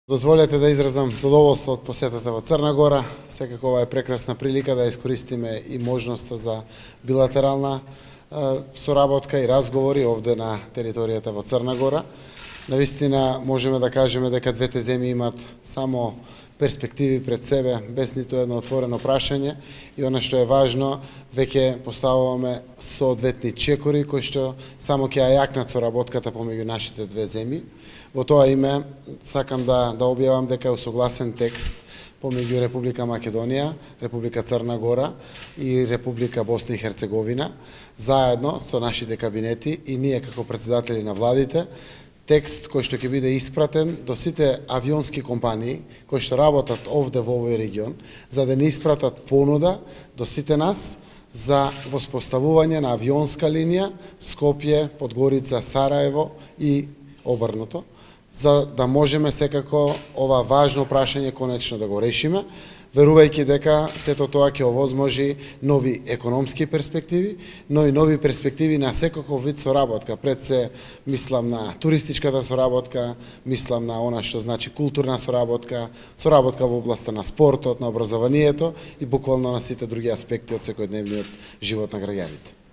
Дозволете да изразам задоволство од посетата во Црна Гора. Секако ова е прекрасна прилика да искористиме и можноста за билатерална соработка и разговори овде на територијата во Црна Гора. Навистина можеме да кажеме дека двете земји имаат само перспективи пред себе, без ниту едно отворено прашање, и она што е важно, веќе поставуваме соодветни чекори кои што само ќе ја јакнат соработката помеѓу нашите две земји. Во тоа име сакам да објавам дека е усогласен текст помеѓу Република Македонија, Република Црна Гора и Република Босна и Херцеговина, заедно со нашите кабинети и ние како претседатели на владите, текст кој што ќе биде испратен до сите авионски компании кои што работат овде во овој регион, за да не испратат понуда до сите нас за воспоставување на авионска линија Скопје, Подгорица, Сараево и обрнато, за да можеме секако ова важно прашање конечно да го решиме, верувајќи дека сето тоа ќе овозможи нови економски перспективи, но и нови перспективи на секаков вид соработка. Пред се мислам на туристичката соработка, мислам на она што значи културна соработка, соработка во областа на спортот, на образованието и буквално на сите други аспекти од секојдневниот живот на граѓаните.